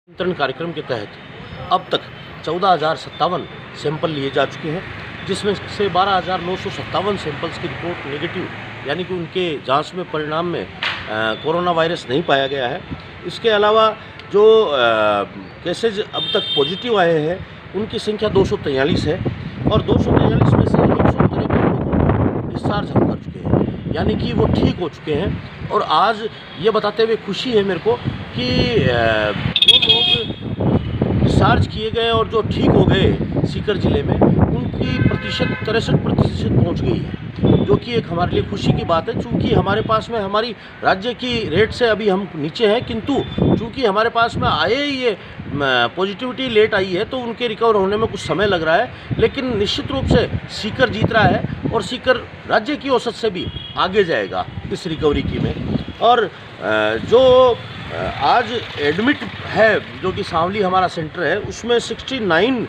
नियंत्रण कार्यक्रम के तहत अब तक 14,057 सैंपल लिए जा चुके हैं, जिसमें से 12,957 सैंपल्स की रिपोर्ट नेगेटिव यानी कि उनके जांच में परिणाम में कोरोना वायरस नहीं पाया गया है। इसके अलावा जो केसेज अब तक पॉजिटिव आए हैं उनकी संख्या 243 है और 243 में से 153 लोगों को डिस्चार्ज हम कर चुके हैं, यानी कि वो ठीक हो चुके हैं। और आज ये बताते हुए खुशी है मेरे को कि जो लोग डिस्चार्ज किए गए और जो ठीक हो गए सीकर ज़िले में, उनकी प्रतिशत 63% पहुँच गई है, जो कि एक हमारे लिए खुशी की बात है। चूँकि हमारे पास में हमारी राज्य की रेट से अभी हम नीचे हैं, किंतु चूँकि हमारे पास में आए ये पॉजिटिविटी लेट आई है तो उनके रिकवर होने में कुछ समय लग रहा है, लेकिन निश्चित रूप से सीकर जीत रहा है और सीकर राज्य की औसत से भी आगे जाएगा इस रिकवरी की में। और जो आज एडमिट है, जो कि सांवली हमारा सेंटर है, उसमें 69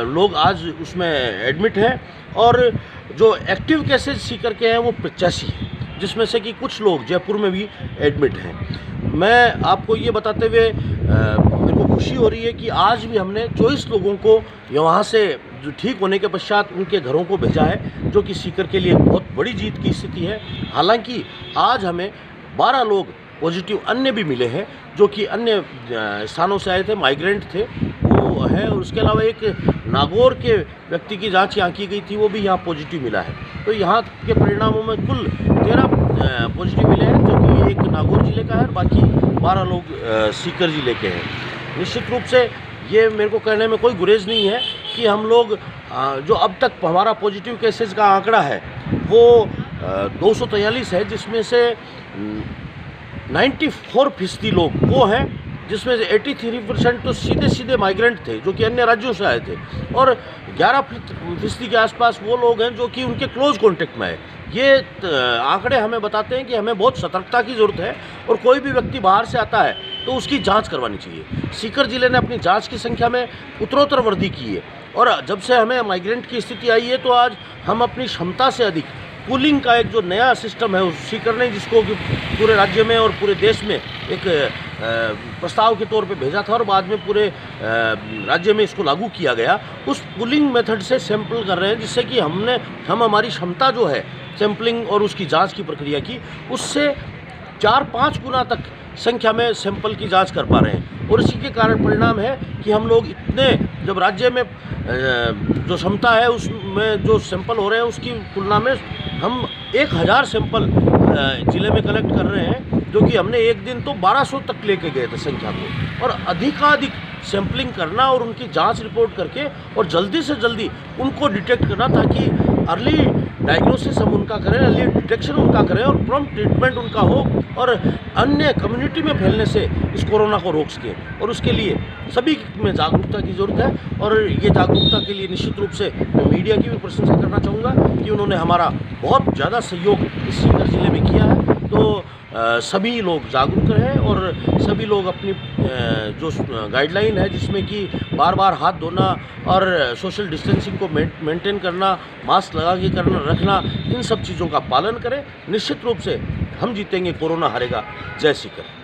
लोग आज उसमें एडमिट हैं और जो एक्टिव केसेज सीकर के हैं वो 85 हैं, जिसमें से कि कुछ लोग जयपुर में भी एडमिट हैं। मैं आपको ये बताते हुए मेरे को खुशी हो रही है कि आज भी हमने 24 लोगों को वहाँ से जो ठीक होने के पश्चात उनके घरों को भेजा है, जो कि सीकर के लिए बहुत बड़ी जीत की स्थिति है। हालांकि आज हमें 12 लोग पॉजिटिव अन्य भी मिले हैं, जो कि अन्य स्थानों से आए थे, माइग्रेंट थे वो है। और उसके अलावा एक नागौर के व्यक्ति की जांच यहाँ की गई थी, वो भी यहाँ पॉजिटिव मिला है। तो यहाँ के परिणामों में कुल 13 पॉजिटिव मिले हैं, जो कि एक नागौर ज़िले का है और बाकी 12 लोग सीकर ज़िले के हैं। निश्चित रूप से ये मेरे को कहने में कोई गुरेज नहीं है कि हम लोग जो अब तक हमारा पॉजिटिव केसेस का आंकड़ा है वो 243 है, जिसमें से 94% लोग वो हैं, जिसमें से 83% तो सीधे माइग्रेंट थे जो कि अन्य राज्यों से आए थे, और 11% के आसपास वो लोग हैं जो कि उनके क्लोज कॉन्टेक्ट में आए। ये आंकड़े हमें बताते हैं कि हमें बहुत सतर्कता की ज़रूरत है और कोई भी व्यक्ति बाहर से आता है तो उसकी जांच करवानी चाहिए। सीकर ज़िले ने अपनी जांच की संख्या में उत्तरोत्तर वृद्धि की है और जब से हमें माइग्रेंट की स्थिति आई है तो आज हम अपनी क्षमता से अधिक पूलिंग का एक जो नया सिस्टम है सीकर ने, जिसको कि पूरे राज्य में और पूरे देश में एक प्रस्ताव के तौर पे भेजा था और बाद में पूरे राज्य में इसको लागू किया गया, उस पुलिंग मेथड से सैंपल कर रहे हैं, जिससे कि हम हमारी क्षमता जो है सैंपलिंग और उसकी जांच की प्रक्रिया की, उससे 4-5 गुना तक संख्या में सैंपल की जांच कर पा रहे हैं। और इसी के कारण परिणाम है कि हम लोग इतने, जब राज्य में जो क्षमता है उसमें जो सैंपल हो रहे हैं उसकी तुलना में हम 1000 सैंपल ज़िले में कलेक्ट कर रहे हैं, जो कि हमने एक दिन तो 1200 तक लेके गए थे संख्या को। और अधिकाधिक सैंपलिंग करना और उनकी जांच रिपोर्ट करके और जल्दी से जल्दी उनको डिटेक्ट करना, ताकि अर्ली डायग्नोसिस हम उनका करें, अर्ली डिटेक्शन उनका करें और प्रॉम्प्ट ट्रीटमेंट उनका हो और अन्य कम्युनिटी में फैलने से इस कोरोना को रोक सकें। और उसके लिए सभी में जागरूकता की ज़रूरत है और ये जागरूकता के लिए निश्चित रूप से मैं मीडिया की भी प्रशंसा करना चाहूँगा कि उन्होंने हमारा बहुत ज़्यादा सहयोग इस सीकर ज़िले में किया है। तो सभी लोग जागरूक रहें और सभी लोग अपनी जो गाइडलाइन है, जिसमें कि बार हाथ धोना और सोशल डिस्टेंसिंग को मेंटेन करना, मास्क लगा के रखना, इन सब चीज़ों का पालन करें। निश्चित रूप से हम जीतेंगे, कोरोना हारेगा। जय सीकर।